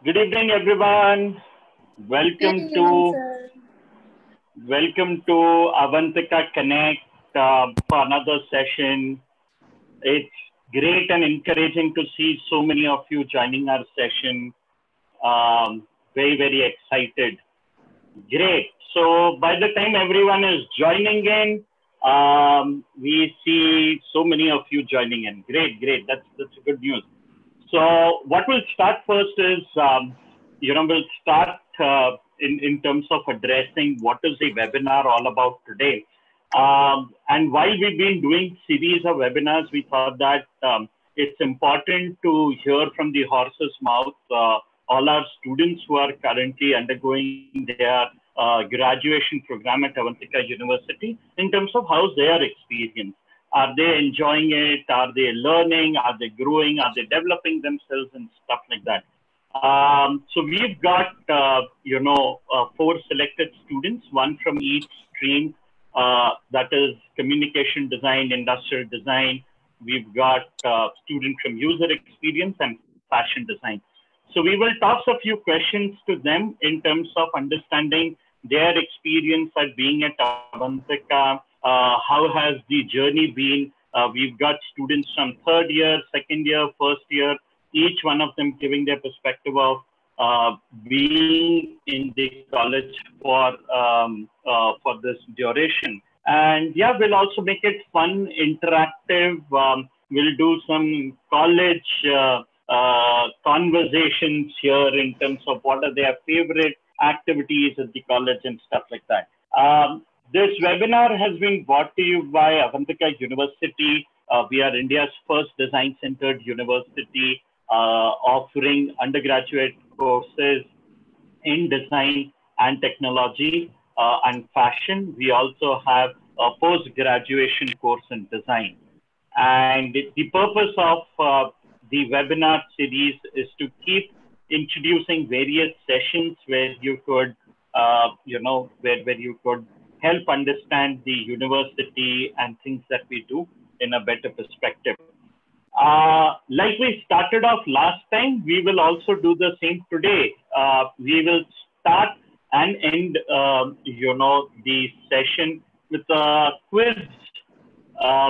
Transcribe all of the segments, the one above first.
Good evening, everyone. Good Welcome evening, to sir. welcome to Avantika Connect for another session. It's great and encouraging to see so many of you joining our session. Very excited. Great. So by the time everyone is joining in, we see so many of you joining in. Great. That's good news. So what we'll start first is, we'll start in terms of addressing what is the webinar all about today. And while we've been doing series of webinars, we thought that it's important to hear from the horse's mouth all our students who are currently undergoing their graduation program at Avantika University in terms of how's their experience. Are they enjoying it? Are they learning? Are they growing? Are they developing themselves and stuff like that? So we've got, four selected students, one from each stream, that is communication design, industrial design. We've got student from user experience and fashion design. So we will toss a few questions to them in terms of understanding their experience at being at Avantika. How has the journey been? We've got students from third year, second year, first year, each one of them giving their perspective of being in the college for this duration. And yeah, we'll also make it fun, interactive. We'll do some college conversations here in terms of what are their favorite activities at the college and stuff like that. This webinar has been brought to you by Avantika University. We are India's first design-centered university offering undergraduate courses in design and technology and fashion. We also have a post-graduation course in design. And the purpose of the webinar series is to keep introducing various sessions where you could, where you could help understand the university and things that we do in a better perspective. Like we started off last time, we will also do the same today. We will start and end, the session with a quiz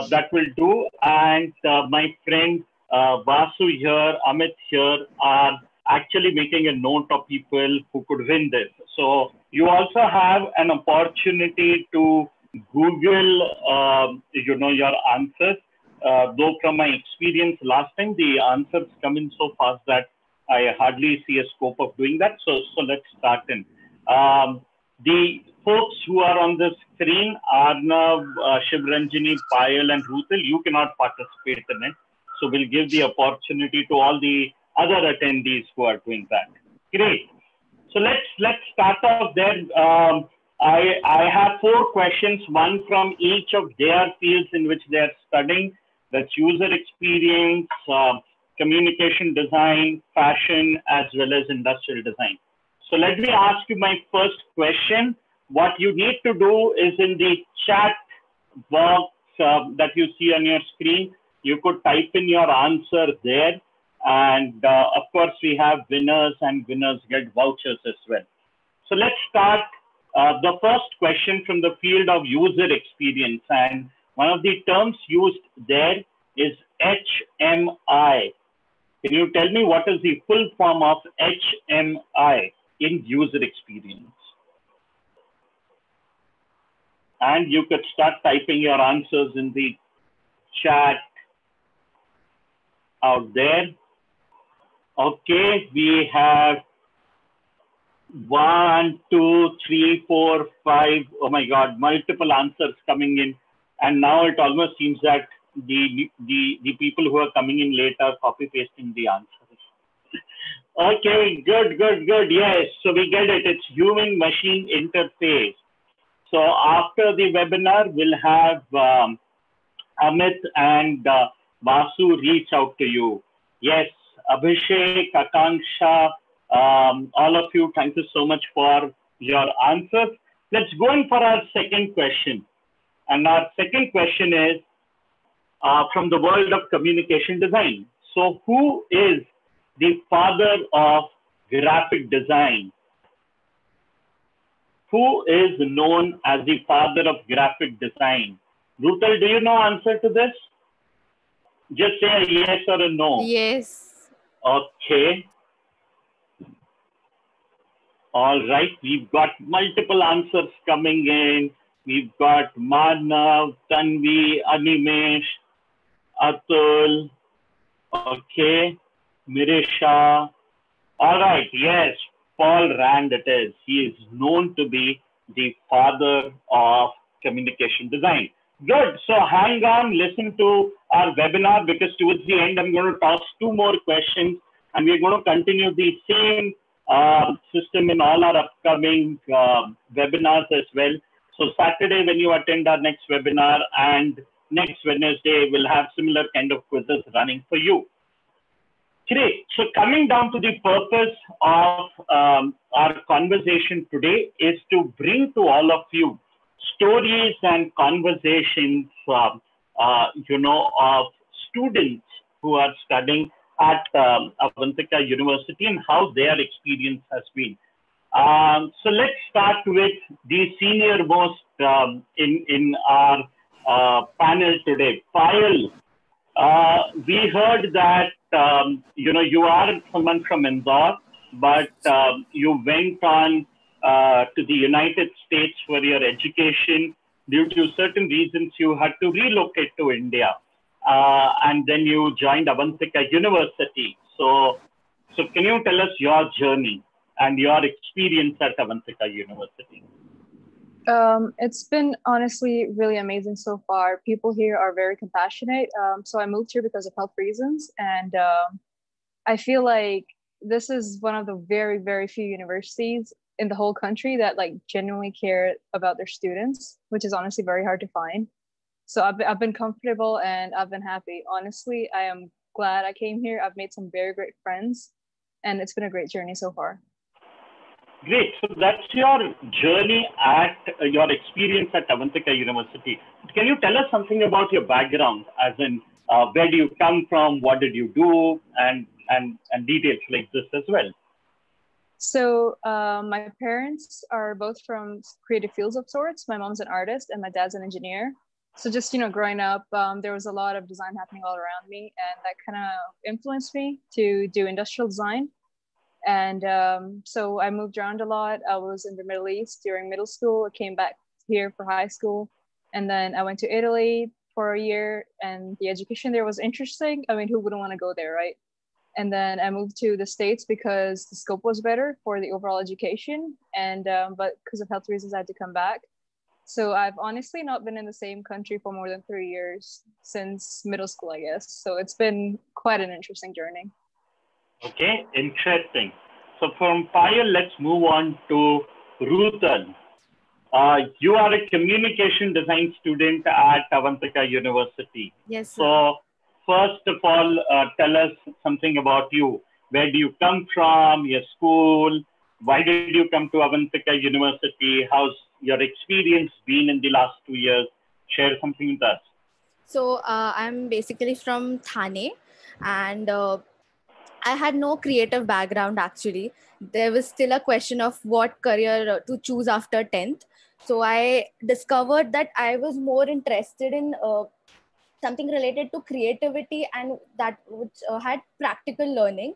that we'll do. And my friend Vasu here, Amit here are actually making a note of people who could win this. So you also have an opportunity to Google, your answers. Though from my experience last time, the answers come in so fast that I hardly see a scope of doing that. So let's start in. The folks who are on the screen, Arnav, Shivranjini, Payal, and Ruthil, you cannot participate in it. So we'll give the opportunity to all the other attendees who are doing that. Great. So let's start off there. I have four questions, one from each of their fields in which they are studying. That's user experience, communication design, fashion, as well as industrial design. So let me ask you my first question. What you need to do is in the chat box that you see on your screen, you could type in your answer there. And of course, we have winners and winners get vouchers as well. So let's start. The first question from the field of user experience. And one of the terms used there is HMI. Can you tell me what is the full form of HMI in user experience? And you could start typing your answers in the chat out there. Okay, we have 1, 2, 3, 4, 5. Oh my God, multiple answers coming in. And now it almost seems that the people who are coming in late are copy pasting the answers. Okay, good. Yes, so we get it. It's human machine interface. So after the webinar, we'll have Amit and Vasu reach out to you. Yes, Abhishek, Akanksha, all of you, thank you so much for your answers. Let's go in for our second question. And our second question is from the world of communication design. So who is the father of graphic design. Who is known as the father of graphic design? Rutal, do you know answer to this? Just say a yes or a no. Yes. Okay. All right. We've got multiple answers coming in. We've got Manav, Tanvi, Animesh, Atul. Okay. Mirisha. All right. Yes. Paul Rand it is. He is known to be the father of communication design. Good. So hang on, listen to our webinar because towards the end, I'm going to toss two more questions and we're going to continue the same system in all our upcoming webinars as well. So Saturday, when you attend our next webinar and next Wednesday, we'll have similar kind of quizzes running for you. Great. So coming down to the purpose of our conversation today is to bring to all of you stories and conversations, of students who are studying at Avantika University and how their experience has been. So let's start with the senior most in our panel today, Payal. We heard that you are someone from Indore, but you went on to the United States for your education. Due to certain reasons, you had to relocate to India, and then you joined Avantika University. So can you tell us your journey and your experience at Avantika University? It's been honestly really amazing so far. People here are very compassionate. So I moved here because of health reasons. And I feel like this is one of the very, very few universities in the whole country that like genuinely care about their students, which is honestly very hard to find. So I've been comfortable and I've been happy. Honestly, I am glad I came here. I've made some very great friends and it's been a great journey so far. Great. So that's your journey at your experience at Avantika University. Can you tell us something about your background, as in where do you come from, what did you do, and details like this as well? So my parents are both from creative fields of sorts. My mom's an artist and my dad's an engineer. So just, growing up, there was a lot of design happening all around me, and that kind of influenced me to do industrial design. And so I moved around a lot. I was in the Middle East during middle school. I came back here for high school. And then I went to Italy for a year, and the education there was interesting. I mean, who wouldn't want to go there, right? And then I moved to the States because the scope was better for the overall education. And but because of health reasons, I had to come back. So I've honestly not been in the same country for more than 3 years since middle school, I guess. So it's been quite an interesting journey. Okay, interesting. So from Payal, let's move on to Rutal. You are a communication design student at Avantika University. Yes, sir. So first of all, tell us something about you. Where do you come from, your school? Why did you come to Avantika University? How's your experience been in the last 2 years? Share something with us. So I'm basically from Thane, and I had no creative background actually. There was still a question of what career to choose after 10th. So I discovered that I was more interested in something related to creativity and that which had practical learning.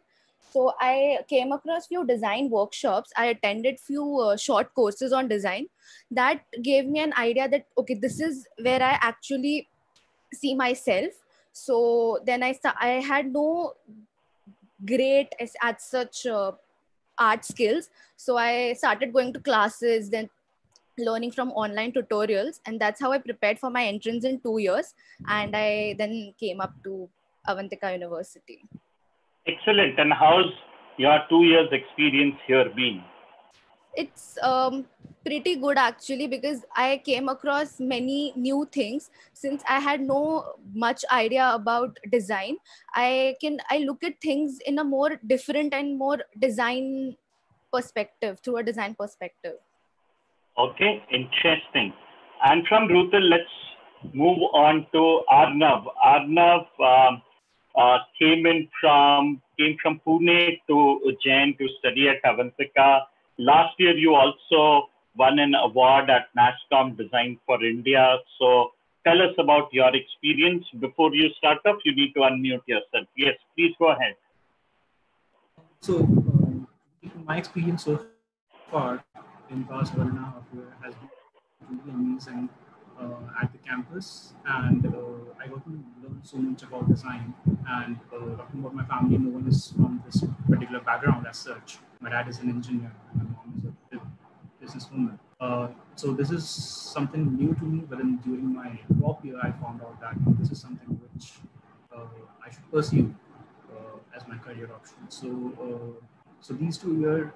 So I came across few design workshops. I attended few short courses on design that gave me an idea that, okay, this is where I actually see myself. So then I had no great at such art skills. So I started going to classes, then learning from online tutorials, and that's how I prepared for my entrance in 2 years. And I then came up to Avantika University. Excellent. And how's your 2 years experience here been? It's pretty good actually, because I came across many new things. Since I had no much idea about design, I look at things in a more different and more design perspective, through a design perspective. Okay, interesting. And from Rutal, let's move on to Arnav. Arnav, came from Pune to Ujjain to study at Avantika. Last year, you also won an award at NASSCOM Design for India. So tell us about your experience. Before you start off, you need to unmute yourself. Yes, please go ahead. So my experience so far in past 1.5 years has been really amazing at the campus, and I got to learn so much about design. And talking about my family, no one is from this particular background as such. My dad is an engineer, and my mom is a businesswoman. So this is something new to me. But then during my top year, I found out that this is something which I should pursue as my career option. So these 2 years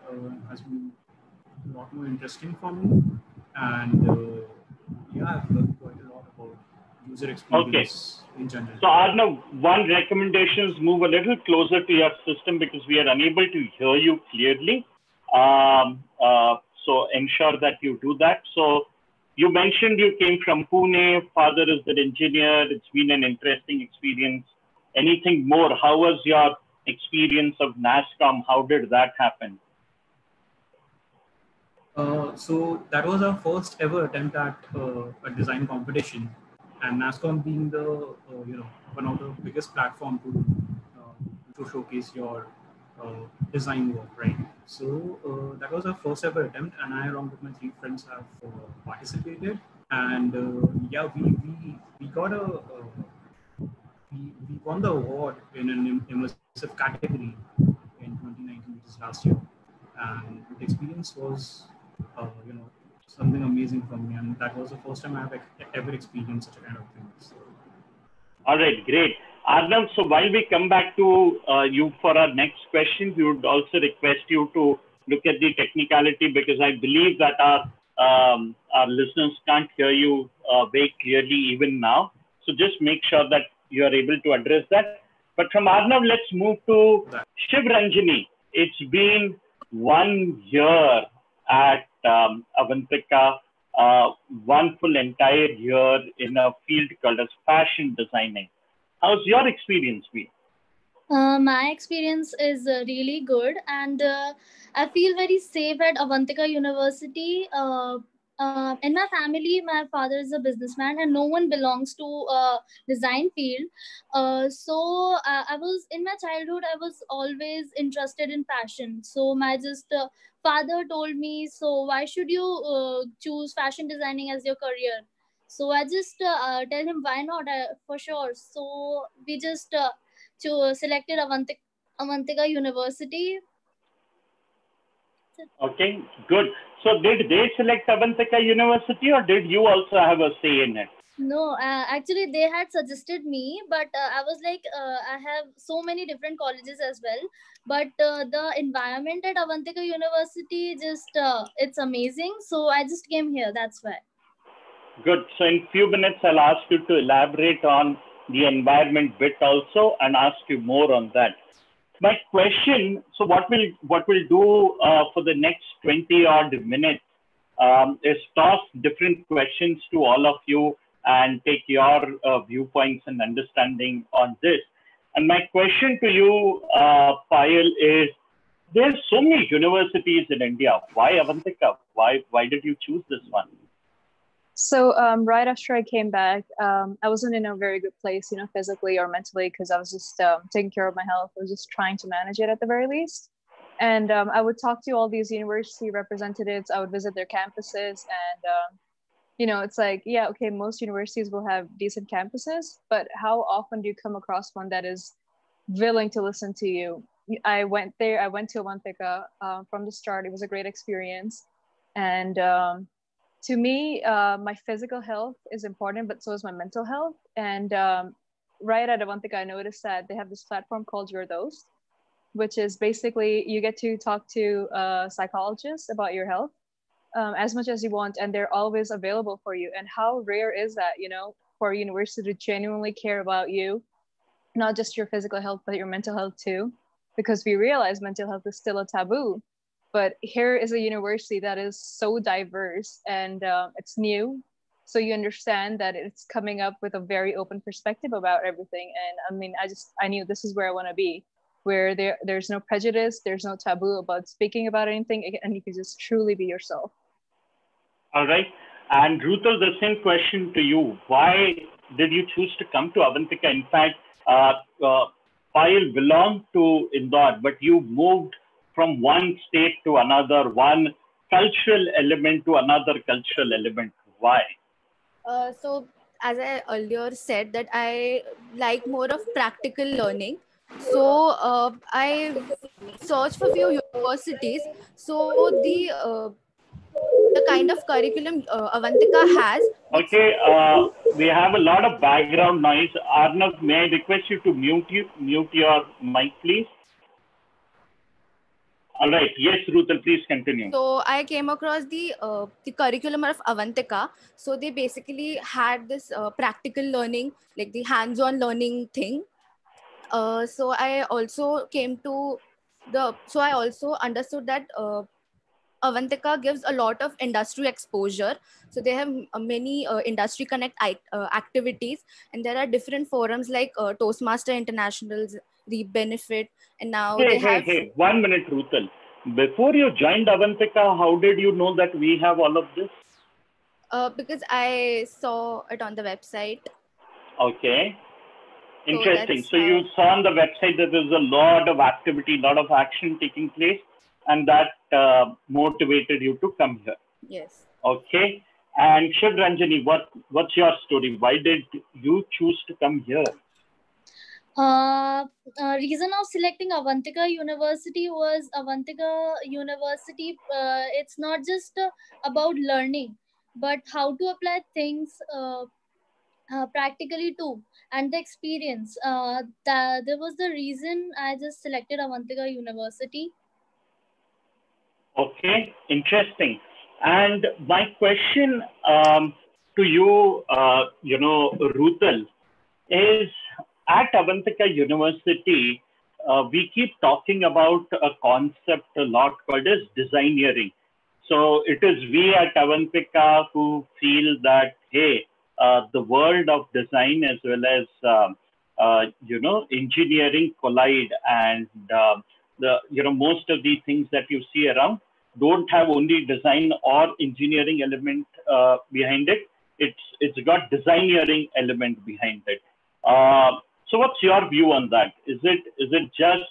has been a lot more interesting for me, and yeah, I've learned quite a lot about user experience in general. So Arnav, one recommendation is move a little closer to your system because we are unable to hear you clearly. So ensure that you do that. So you mentioned you came from Pune, father is an engineer. It's been an interesting experience. Anything more? How was your experience of NASSCOM? How did that happen? So that was our first ever attempt at a design competition, and NASSCOM being the one of the biggest platform to showcase your design work, right? So that was our first ever attempt, and I, along with my 3 friends, have participated. And yeah, we got we won the award in an immersive category in 2019, which is last year, and the experience was something amazing for me, and that was the first time I've ever experienced such a kind of thing. So. All right, great. Arnav, so while we come back to you for our next question, we would also request you to look at the technicality, because I believe that our listeners can't hear you very clearly even now. So just make sure that you are able to address that. But from Arnav, let's move to Shiv Ranjani. It's been 1 year at Avantika, one full entire year in a field called as fashion designing. How's your experience been? My experience is really good, and I feel very safe at Avantika University. In my family, my father is a businessman, and no one belongs to design field. So I was in my childhood, I was always interested in fashion. So my father told me, so why should you choose fashion designing as your career? So I just tell him, why not? For sure. So we just selected Avantika University. Okay, good. So did they select Avantika University, or did you also have a say in it? No, actually they had suggested me, but I was like, I have so many different colleges as well, but the environment at Avantika University it's amazing. So I just came here. That's why. Good. So in few minutes, I'll ask you to elaborate on the environment bit also and ask you more on that. My question, so what we'll do for the next 20 odd minutes is toss different questions to all of you and take your viewpoints and understanding on this. And my question to you, Payal, is there's so many universities in India. Why Avantika? Why did you choose this one? So right after I came back, I wasn't in a very good place, physically or mentally, because I was just taking care of my health. I was just trying to manage it at the very least. And I would talk to all these university representatives. I would visit their campuses, and it's like, yeah, okay, most universities will have decent campuses, but how often do you come across one that is willing to listen to you? I went to Avantika from the start. It was a great experience, and to me, my physical health is important, but so is my mental health. And right at Avantika, I noticed that they have this platform called Your Dose, which is basically you get to talk to a psychologist about your health as much as you want, and they're always available for you. And how rare is that, for a university to genuinely care about you, not just your physical health, but your mental health too, because we realize mental health is still a taboo. But here is a university that is so diverse, and it's new. So you understand that it's coming up with a very open perspective about everything. And I mean, I knew this is where I want to be, where there's no prejudice, there's no taboo about speaking about anything, and you can just truly be yourself. All right. And Rutul, the same question to you. Why did you choose to come to Avantika? In fact, Payal belonged to Indore, but you moved from one state to another, one cultural element to another cultural element. Why? So as I earlier said, that I like more of practical learning. So I searched for few universities. So the kind of curriculum Avantika has. Okay, we have a lot of background noise. Arnav, may I request you to mute your mic, please? All right. Yes, Rutul, please continue. So I came across the curriculum of Avantika. So they basically had this practical learning, like the hands-on learning thing. So I also understood that Avantika gives a lot of industry exposure. So they have many industry connect activities, and there are different forums like Toastmaster Internationals, the Benefit, and now Hey, 1 minute, Rutul. Before you joined Avantika, how did you know that we have all of this? Because I saw it on the website. Okay. Interesting. So you saw on the website that there's a lot of activity, lot of action taking place, and that motivated you to come here. Yes. Okay. And Shiv Ranjani, what's your story? Why did you choose to come here? Reason of selecting Avantika University was Avantika University. It's not just about learning, but how to apply things practically too, and the experience. There was the reason I just selected Avantika University. Okay, interesting. And my question to you, Rutul, is at Avantika University, we keep talking about a concept a lot called as designeering. So it is we at Avantika who feel that, hey, the world of design as well as, engineering collide, and most of the things that you see around don't have only design or engineering element behind it. It's got designeering element behind it. So what's your view on that? Is it just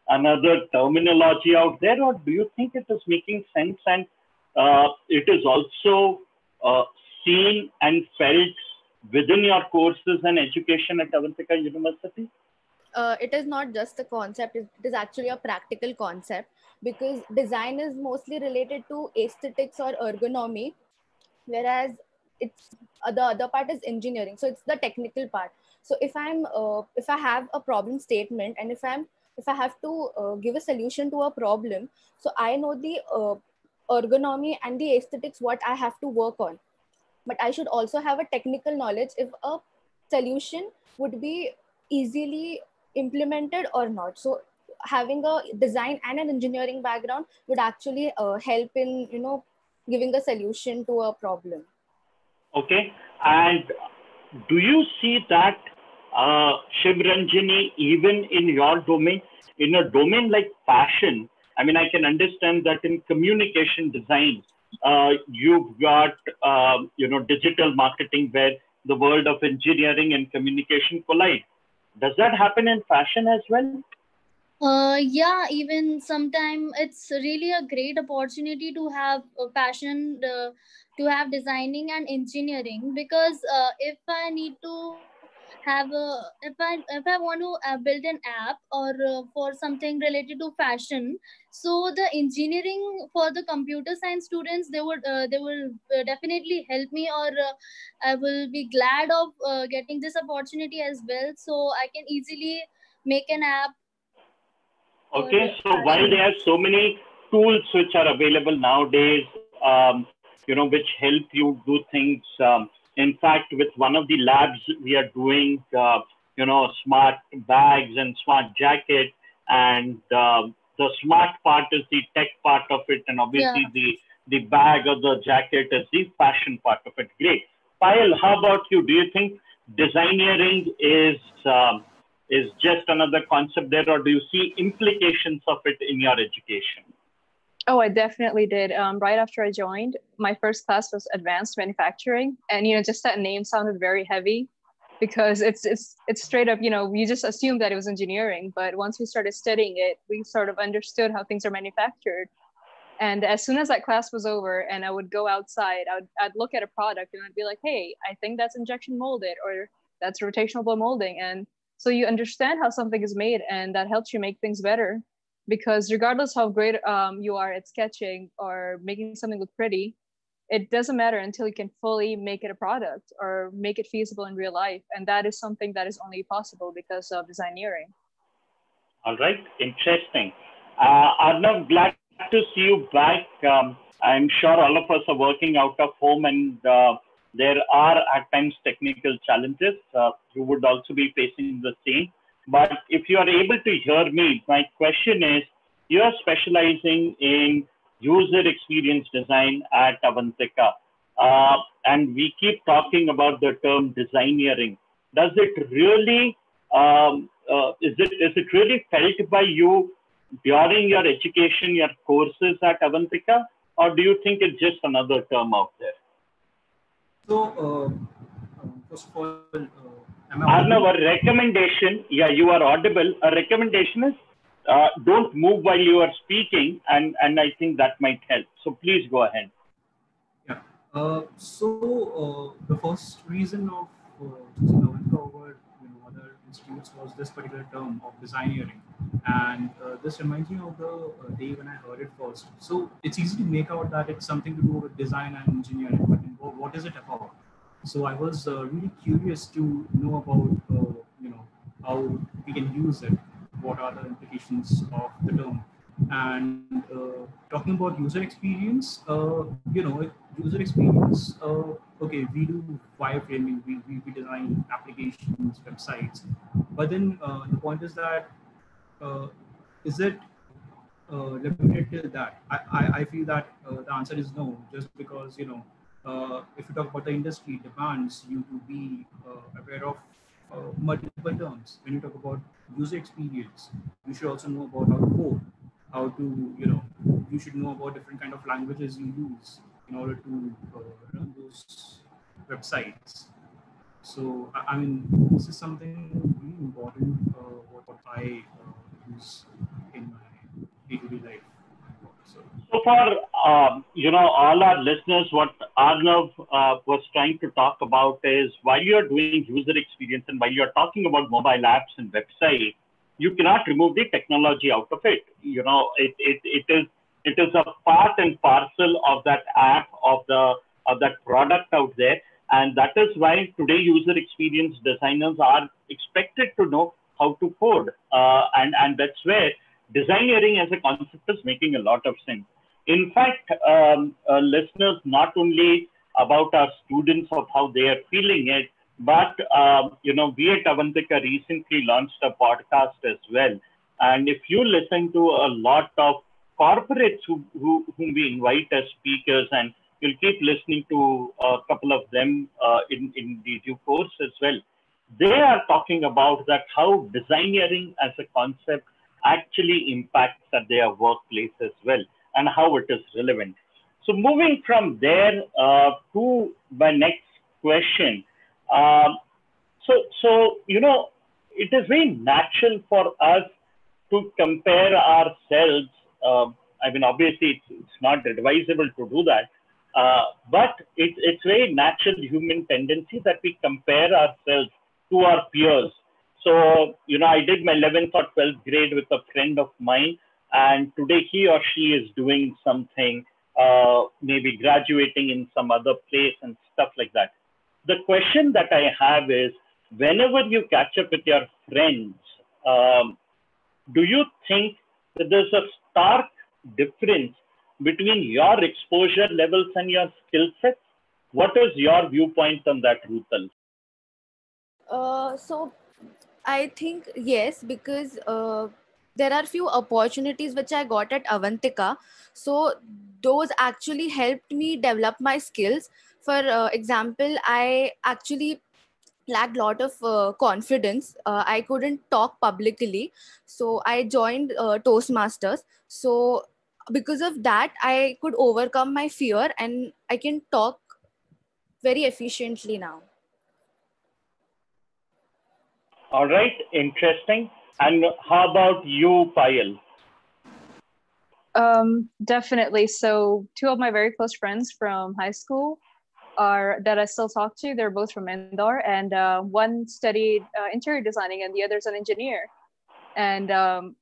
another terminology out there, or do you think it is making sense and it is also seen and felt within your courses and education at Avantika University? It is not just a concept, it is actually a practical concept, because design is mostly related to aesthetics or ergonomy, whereas it's the other part is engineering. So it's the technical part. So if I have a problem statement, and if I have to give a solution to a problem, so I know the ergonomy and the aesthetics what I have to work on, but I should also have a technical knowledge if a solution would be easily implemented or not. So having a design and an engineering background would actually help in giving a solution to a problem. Okay. And do you see that, Shiv Ranjani, even in your domain, in a domain like fashion? I mean, I can understand that in communication design, you've got digital marketing where the world of engineering and communication collide. Does that happen in fashion as well? Yeah, even sometime it's really a great opportunity to have a passion to have designing and engineering, because if I need to have a if I want to build an app or for something related to fashion, so the engineering for the computer science students, they will definitely help me, or I will be glad of getting this opportunity as well, so I can easily make an app. Okay, so while there are so many tools which are available nowadays, which help you do things. In fact, with one of the labs, we are doing, smart bags and smart jacket, and the smart part is the tech part of it, and obviously the bag or the jacket is the fashion part of it. Great. Payal, how about you? Do you think designeering is just another concept there, or do you see implications of it in your education? Oh, I definitely did. Right after I joined, my first class was advanced manufacturing, and just that name sounded very heavy because it's straight up. We just assumed that it was engineering, but once we started studying it, we sort of understood how things are manufactured. And as soon as that class was over, and I would go outside, I'd look at a product and I'd be like, "Hey, I think that's injection molded, or that's rotational blow molding," and so you understand how something is made, and that helps you make things better because regardless how great you are at sketching or making something look pretty, it doesn't matter until you can fully make it a product or make it feasible in real life. And that is something that is only possible because of designeering. All right, interesting. Arnav, glad to see you back. I'm sure all of us are working out of home, and there are at times technical challenges. You would also be facing the same. But if you are able to hear me, my question is, you are specializing in user experience design at Avantika. And we keep talking about the term designeering. Does it really, is it really felt by you during your education, your courses at Avantika, or do you think it's just another term out there? So, first of all, Arnav, a recommendation, yeah, you are audible. A recommendation is don't move while you are speaking, and I think that might help. So please go ahead. Yeah. The first reason of choosing Avantika over other institutes was this particular term of designeering, and this reminds me of the day when I heard it first. So it's easy to make out that it's something to do with design and engineering, but what is it about? So I was really curious to know about how we can use it. What are the implications of the term? And talking about user experience, user experience. Okay, we do wireframing, we design applications, websites, but then the point is that is it limited till that? I feel that the answer is no, just because if you talk about the industry demands you to be aware of multiple terms. When you talk about user experience, you should also know about how to code, how to you should know about different kind of languages you use in order to run those websites. So I mean, this is something really important. What I use in my day-to-day life. So far, all our listeners, what Arnav was trying to talk about is while you're doing user experience and while you're talking about mobile apps and website, you cannot remove the technology out of it. It is a part and parcel of that app, of that product out there. And that is why today user experience designers are expected to know how to code. And that's where designeering as a concept is making a lot of sense. In fact, listeners, not only about our students of how they are feeling it, but we at Avantika recently launched a podcast as well. And if you listen to a lot of corporates whom we invite as speakers, and you'll keep listening to a couple of them in the due course as well, they are talking about that how designeering as a concept actually impacts at their workplace as well, and how it is relevant. So moving from there to my next question. It is very natural for us to compare ourselves. I mean, obviously, it's not advisable to do that, but it's very natural human tendency that we compare ourselves to our peers. So, I did my 11th or 12th grade with a friend of mine, and today he or she is doing something, maybe graduating in some other place and stuff like that. The question that I have is, whenever you catch up with your friends, do you think that there's a stark difference between your exposure levels and your skill sets? What is your viewpoint on that, Rutal? So I think yes, because there are few opportunities which I got at Avantika. So those actually helped me develop my skills. for example, I actually lacked a lot of confidence. I couldn't talk publicly, so I joined Toastmasters. So because of that, I could overcome my fear and I can talk very efficiently now. All right, interesting. And how about you, Payal? Definitely. So two of my very close friends from high school are that I still talk to. They're both from Indore, and one studied interior designing, and the other's an engineer. And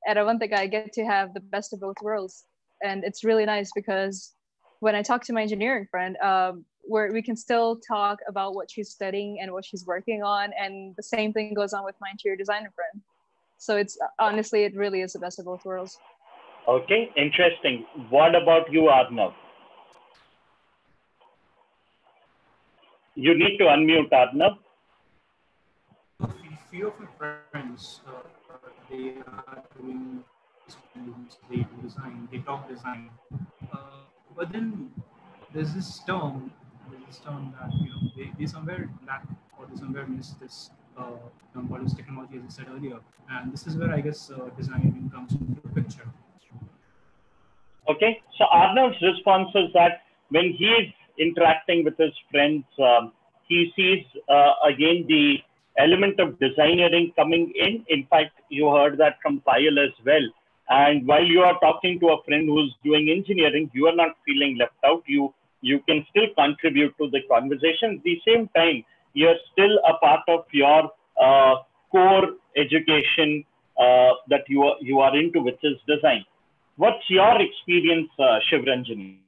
at Avantika, I get to have the best of both worlds, and it's really nice because when I talk to my engineering friend, where we can still talk about what she's studying and what she's working on, and the same thing goes on with my interior designer friend. So it's honestly, it really is the best of both worlds. Okay, interesting. What about you, Arnav? You need to unmute, Arnav. A few of my friends, they are doing they do design, they talk design. But then there's this term that they somewhere lack or they somewhere miss this term called as technology, as I said earlier. And this is where I guess design comes into the picture. Okay, so Arnav's response is that when he is interacting with his friends, he sees again the element of designing coming in. In fact, you heard that from Payal as well. And while you are talking to a friend who's doing engineering, you are not feeling left out. You can still contribute to the conversation. At the same time, you're still a part of your core education that you are into, which is design. What's your experience, Shivranjani?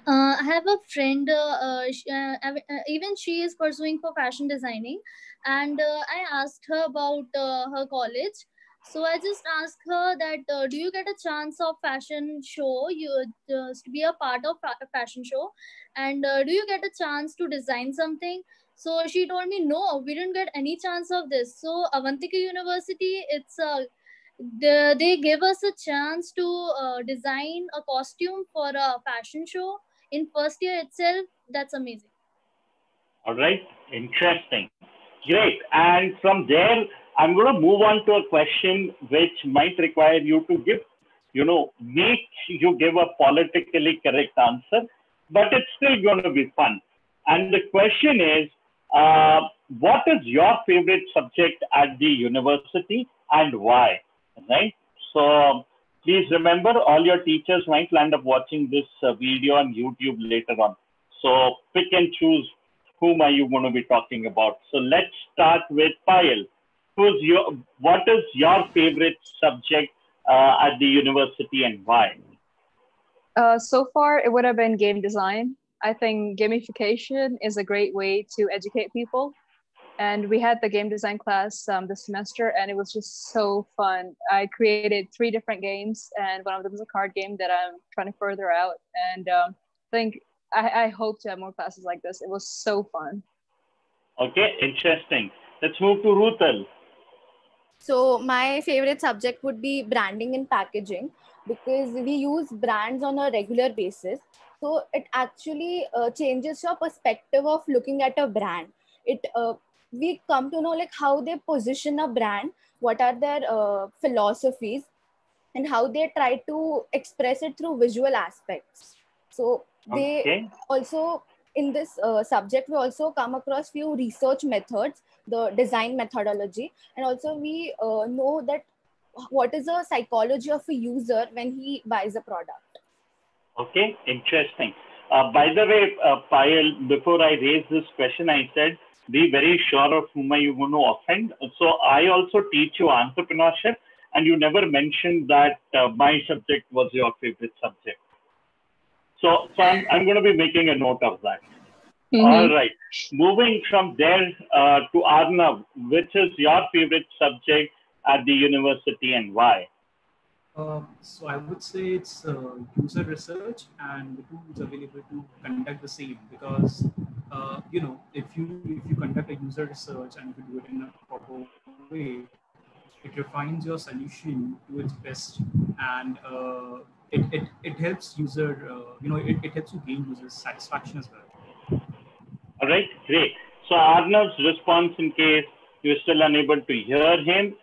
I have a friend, even she is pursuing for fashion designing, and I asked her about her college. So I just asked her that do you get a chance of fashion show? You to be a part of a fashion show, and do you get a chance to design something? So she told me no, we didn't get any chance of this. So Avantika University, they give us a chance to design a costume for a fashion show in first year itself. That's amazing. All right, interesting. Great. And from there, I'm going to move on to a question which might require you to give, make you give a politically correct answer, but it's still going to be fun. And the question is, what is your favorite subject at the university and why? Right? So please remember, all your teachers might land up watching this video on YouTube later on. So pick and choose whom are you going to be talking about. So let's start with Payal. What is your favorite subject at the university and why? So far, it would have been game design. I think gamification is a great way to educate people. And we had the game design class this semester, and it was just so fun. I created 3 different games, and one of them is a card game that I'm trying to further out. And I hope to have more classes like this. It was so fun. Okay, interesting. Let's move to Rutal. So my favorite subject would be branding and packaging because we use brands on a regular basis. So it actually changes your perspective of looking at a brand. We come to know like how they position a brand, what are their philosophies, and how they try to express it through visual aspects. So they also, in this subject, we also come across few research methods, the design methodology, and also we know that what is the psychology of a user when he buys a product. Okay, interesting. By the way, Payal, before I raise this question, I said, be very sure of whom are you going to offend. So I also teach you entrepreneurship, and you never mentioned that my subject was your favorite subject. So I'm going to be making a note of that. All right. Moving from there to Arnav, which is your favorite subject at the university and why? So I would say it's user research and the tools available to conduct the same, because if you conduct a user research and if you do it in a proper way, it refines your solution to its best, and it helps user it helps you gain user satisfaction as well. All right, great. So Arnav's response, in case you're still unable to hear him,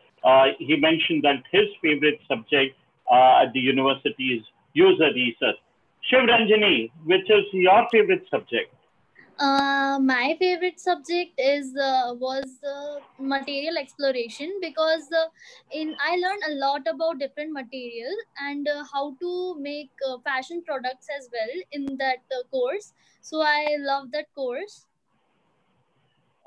he mentioned that his favorite subject at the university is user research. Shiv Ranjani, which is your favorite subject? My favorite subject was material exploration, because in I learned a lot about different material and how to make fashion products as well in that course. So I love that course.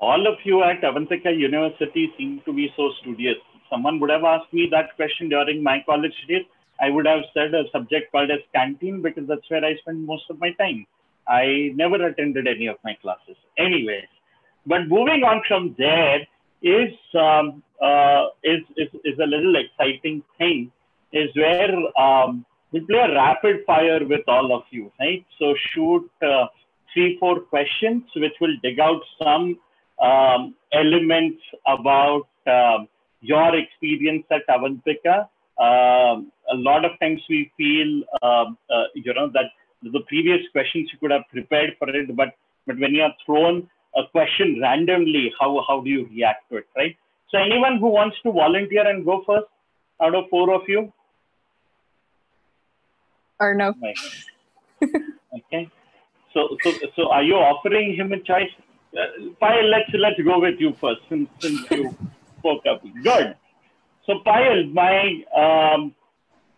All of you at Avantika University seem to be so studious. Someone would have asked me that question during my college days. I would have said a subject called as canteen, because that's where I spend most of my time. I never attended any of my classes. Anyways, but moving on from there is a little exciting thing, is where we play a rapid fire with all of you, right? So shoot 3-4 questions, which will dig out some elements about your experience at Avantika. A lot of times we feel, that the previous questions you could have prepared for it, but when you are thrown a question randomly, how do you react to it, right? So anyone who wants to volunteer and go first out of 4 of you? Arnav. Okay. So are you offering him a choice? Payal, let's go with you first, since you spoke up. Good. So Payal, my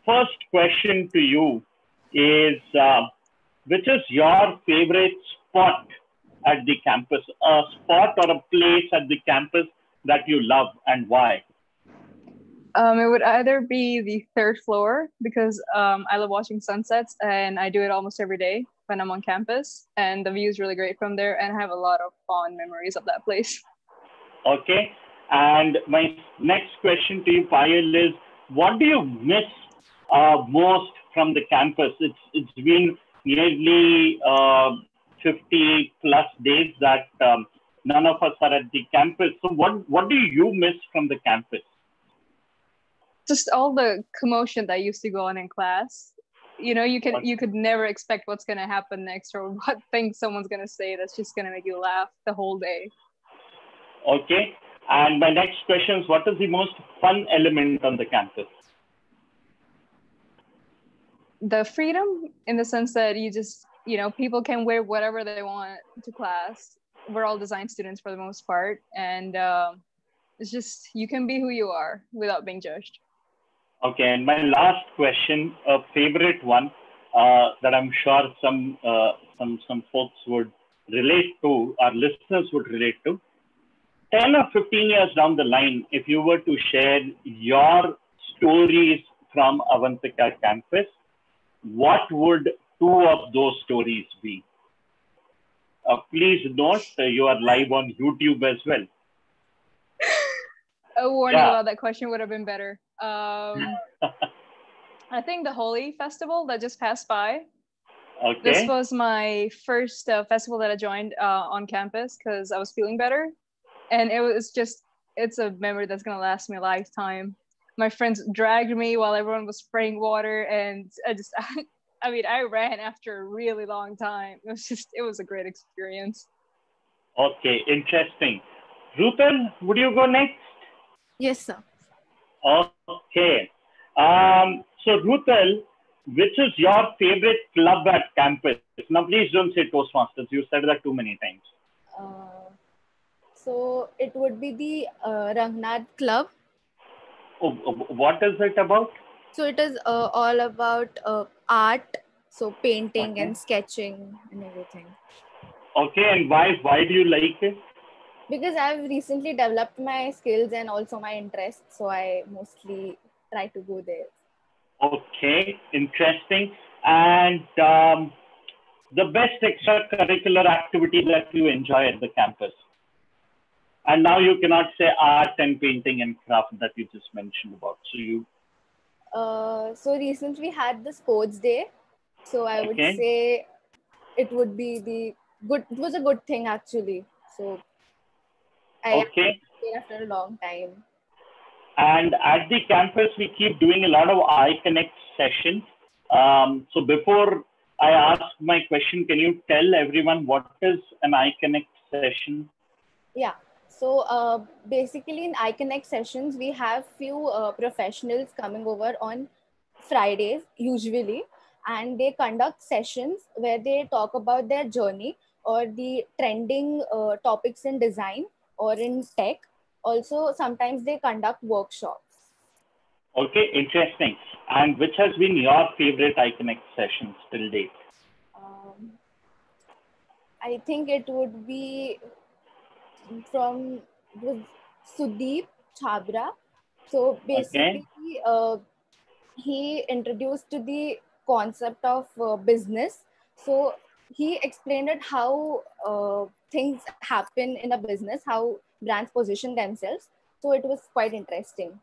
first question to you is, which is your favorite spot at the campus? A spot or a place at the campus that you love, and why? It would either be the 3rd floor, because I love watching sunsets and I do it almost every day when I'm on campus, and the view is really great from there, and I have a lot of fond memories of that place. Okay. And my next question to you, Payal, is what do you miss most from the campus? It's been nearly 50 plus days that none of us are at the campus. So what do you miss from the campus? Just all the commotion that used to go on in class. You know, you could never expect what's going to happen next, or what thing someone's going to say that's just going to make you laugh the whole day. Okay. And my next question is, what is the most fun element on the campus? The freedom, in the sense that people can wear whatever they want to class. We're all design students for the most part. And it's just, you can be who you are without being judged. Okay, and my last question, a favorite one that I'm sure some folks would relate to, our listeners would relate to. 10 or 15 years down the line, if you were to share your stories from Avantika campus, what would 2 of those stories be? Please note, you are live on YouTube as well. A warning about that question would have been better. I think the Holi festival that just passed by. Okay. This was my first festival that I joined on campus because I was feeling better. And it's a memory that's going to last me a lifetime. My friends dragged me while everyone was spraying water. And I ran after a really long time. It was a great experience. Okay, interesting. Rutal, would you go next? Yes, sir. Okay. So Rutal, which is your favorite club at campus? Now, please don't say Toastmasters. You said that too many times. So it would be the Rangnath Club. Oh, what is it about? So it is all about art, so painting and sketching and everything. Okay, and why do you like it? Because I've recently developed my skills and also my interests, so I mostly try to go there. Okay, interesting. And the best extracurricular activity that you enjoy at the campus? And now you cannot say art and painting and craft that you just mentioned about. So you. So recently we had the sports day. So I would say it would be it was a good thing actually. So I after a long time. And at the campus, we keep doing a lot of iConnect sessions. So before I ask my question, can you tell everyone what is an iConnect session? Yeah. So basically in iConnect sessions, we have few professionals coming over on Fridays usually, and they conduct sessions where they talk about their journey or the trending topics in design or in tech. Also, sometimes they conduct workshops. Okay, interesting. And which has been your favorite iConnect sessions till date? I think it would be from with Sudeep Chabra. So Okay. basically, he introduced to the concept of business. So he explained it how things happen in a business, how brands position themselves. So it was quite interesting.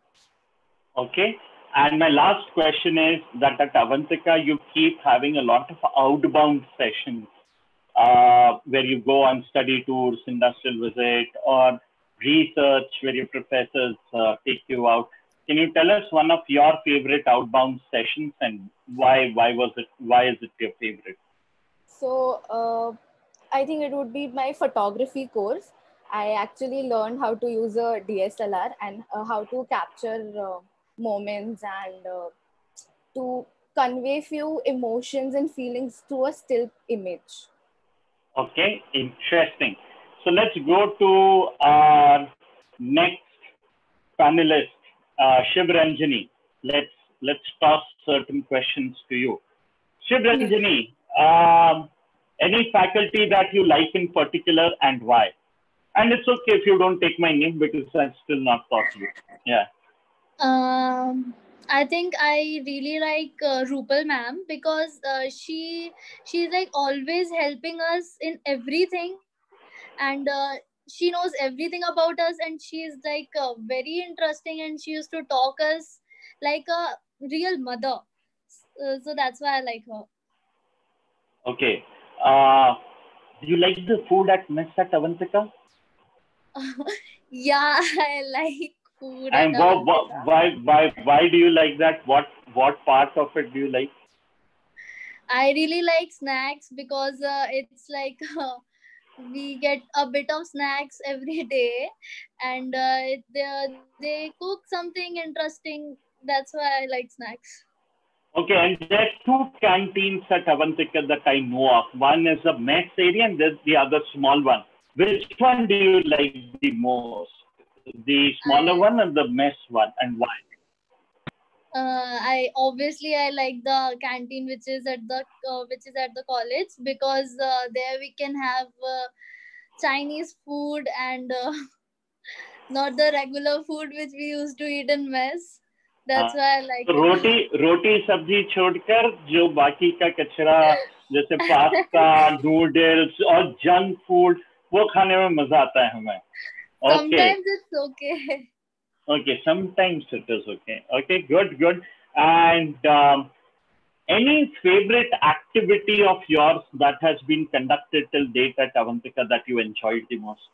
Okay. And my last question is that at Avantika, you keep having a lot of outbound sessions where you go on study tours, industrial visit, or research where your professors take you out. Can you tell us one of your favorite outbound sessions and why? Why is it your favorite? So I think it would be my photography course. I actually learned how to use a DSLR and how to capture moments and to convey few emotions and feelings through a still image. Okay, interesting. So let's go to our next panelist, Shiv Ranjani. Let's toss certain questions to you. Shiv Ranjani, any faculty that you like in particular and why? And it's okay if you don't take my name because I'm still not thought you. Yeah. I think I really like Rupal ma'am because she's like always helping us in everything, and she knows everything about us, and she's like very interesting, and she used to talk us like a real mother. So that's why I like her. Okay. Do you like the food at Mess at Avantika? Yeah, I like food at And Avantika. why do you like that? What part of it do you like? I really like snacks because it's like we get a bit of snacks every day, and they cook something interesting. That's why I like snacks. Okay, and there's two canteens at Avantika that I know of. One is the mess area and there's the other small one. Which one do you like the most? The smaller I one or the mess one, and why? I like the canteen which is at the college because there we can have Chinese food and not the regular food which we used to eat in mess. That's why I like तो it. रोटी सब्जी छोड़कर जो बाकी का कचरा जैसे pasta noodles और junk food वो खाने में मजा आता है हमें. Okay. Sometimes it's okay. Okay, sometimes it is okay. Okay, good. And any favorite activity of yours that has been conducted till date at Avantika that you enjoyed the most?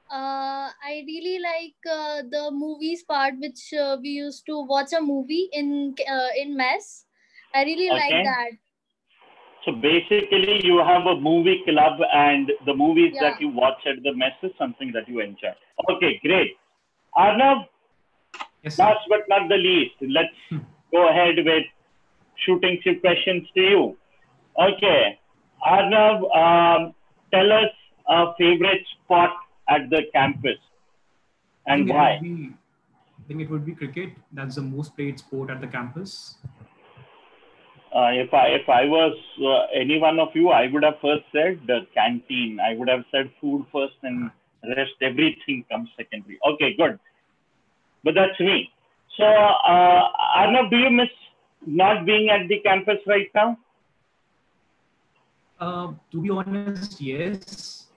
I really like the movies part, which we used to watch a movie in mess. I really like Okay. that. So basically, you have a movie club, and the movies Yeah. that you watch at the mess is something that you enjoy. Okay, great. Arnav, Yes, sir. last but not the least, let's go ahead with shooting few questions to you. Okay, Arnav, tell us a favorite spot at the campus and why. I think it would be cricket. That's the most played sport at the campus. If I was any one of you, I would have first said the canteen. I would have said food first, and rest everything comes secondary. Okay, good. But that's me. So, Arnav, do you miss not being at the campus right now? To be honest, yes.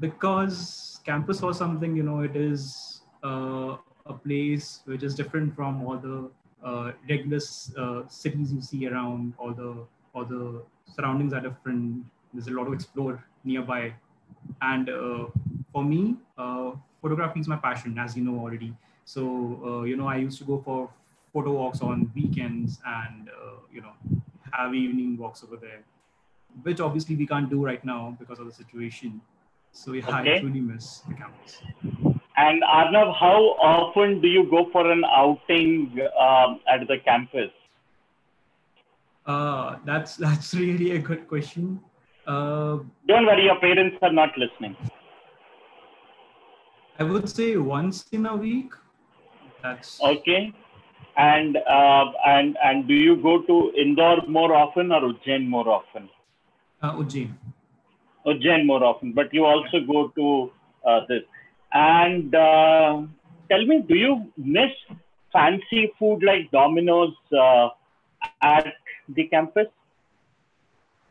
Because campus was something, it is a place which is different from all the regular cities you see around, or the surroundings are different. There's a lot to explore nearby. And for me, photography is my passion, as you know already. So, I used to go for photo walks on weekends and, have evening walks over there. which obviously we can't do right now because of the situation. So yeah, I truly miss the campus. And Arnav, how often do you go for an outing at the campus? That's really a good question. Don't worry, your parents are not listening. I would say once in a week. That's okay. And do you go to Indore more often or Ujjain more often? Ujjain. Ujjain more often, but you also go to this. And tell me, do you miss fancy food like Domino's at the campus?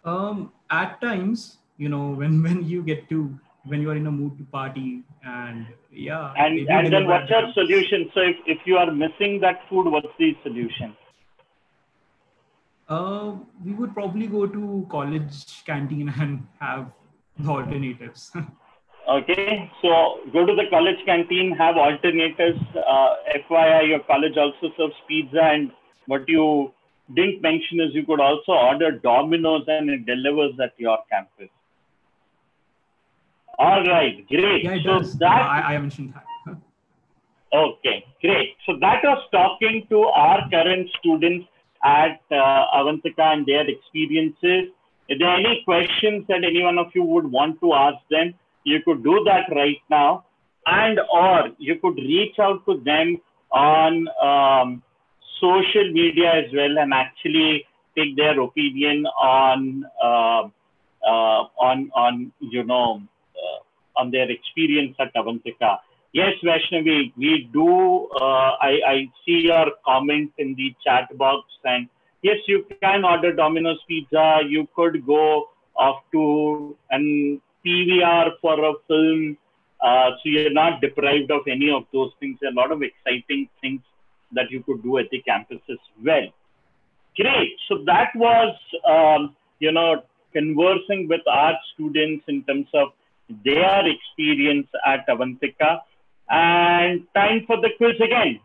At times, you know, when you get to, when you are in a mood to party, and yeah. And then what's your solution? So if you are missing that food, what's the solution? We would probably go to college canteen and have the alternatives. Okay, so go to the college canteen, have alternatives. FYI, your college also serves pizza, and what you didn't mention is you could also order Domino's and it delivers at your campus. All right, great. Yeah, it so does. That I mentioned that. Okay, great. So that was talking to our current students at Avantika and their experiences. If there are any questions that any one of you would want to ask them, you could do that right now, and or you could reach out to them on social media as well and actually take their opinion on their experience at Avantika. Yes, Vaishnavi, we do. I see your comment in the chat box, and yes, you can order Domino's Pizza. You could go off to an PVR for a film, so you're not deprived of any of those things. There are a lot of exciting things that you could do at the campus as well. Great. So that was, conversing with our students in terms of their experience at Avantika. And time for the quiz again.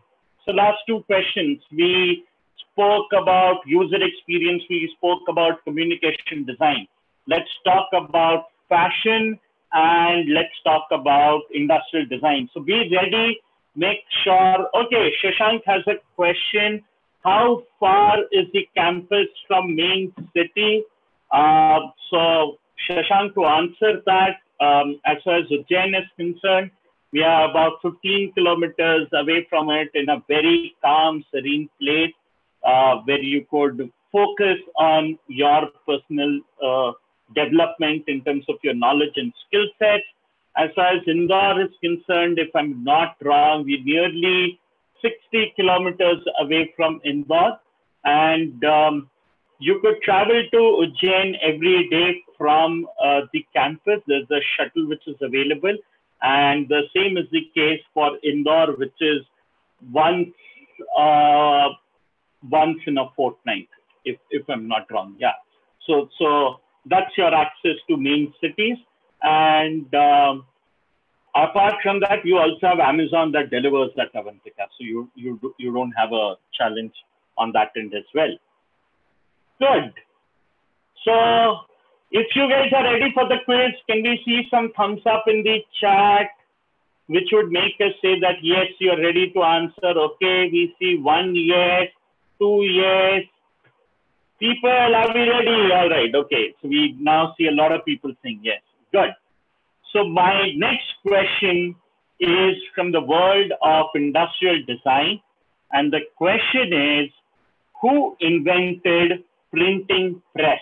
So last two questions. We spoke about user experience. We spoke about communication design. Let's talk about fashion and let's talk about industrial design. So be ready. Make sure. Okay, Shashank has a question. How far is the campus from main city? So Shashank, to answer that, as far as Ujjain is concerned, we are about 15 kilometers away from it in a very calm, serene place where you could focus on your personal development in terms of your knowledge and skill sets. As far as Indore is concerned, if I'm not wrong, we're nearly 60 kilometers away from Indore. And you could travel to Ujjain every day from the campus. There's a shuttle which is available. And the same is the case for Indore, which is once in a fortnight, if I'm not wrong. Yeah. So that's your access to main cities. And apart from that, you also have Amazon that delivers at Avantika. So you don't have a challenge on that end as well. Good. So if you guys are ready for the quiz, can we see some thumbs up in the chat, which would make us say that, yes, you're ready to answer. Okay, we see 1 yes, 2 yes. People, are we ready? All right, okay. So we now see a lot of people saying yes. Good. So my next question is from the world of industrial design. And the question is, who invented printing press?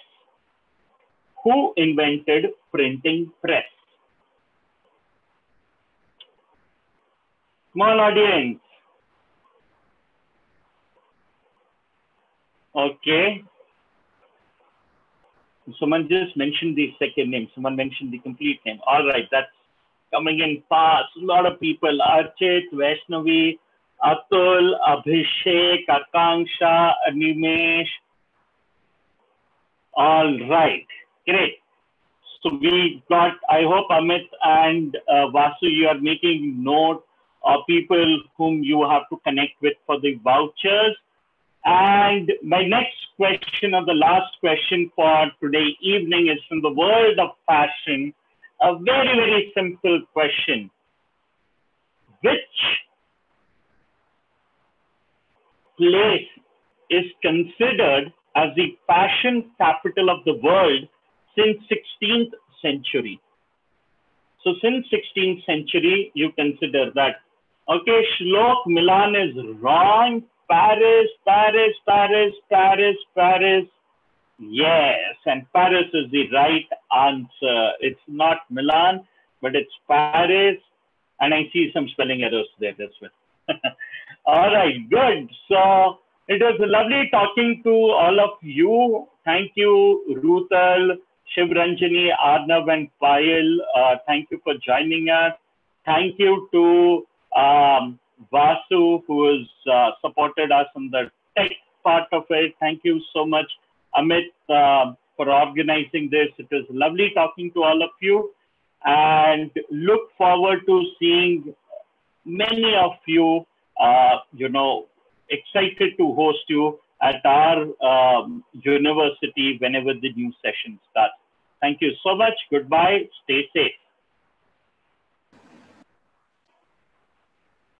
Who invented printing press? Come on, audience. Okay. Someone just mentioned the second name. Someone mentioned the complete name. All right, that's coming in fast. A lot of people. Archit, Vaishnavi, Atul, Abhishek, Akanksha, Animesh. All right, great. So we got, I hope Amit and Vasu, you are making note of people whom you have to connect with for the vouchers. And my next question, or the last question for today evening, is from the world of fashion. A very, very simple question. Which place is considered as the fashion capital of the world since 16th century? So since 16th century, you consider that. Okay, Shlok, Milan is wrong. Paris, Paris, Paris, Paris, Paris. Yes, and Paris is the right answer. It's not Milan, but it's Paris. And I see some spelling errors there as well. All right, good. So it was lovely talking to all of you. Thank you, Rutal, Shivranjani, Arnav, and Payal. Thank you for joining us. Thank you to Vasu, who has supported us on the tech part of it. Thank you so much, Amit, for organizing this. It was lovely talking to all of you, and look forward to seeing many of you, excited to host you at our university whenever the new session starts. Thank you so much. Goodbye. Stay safe.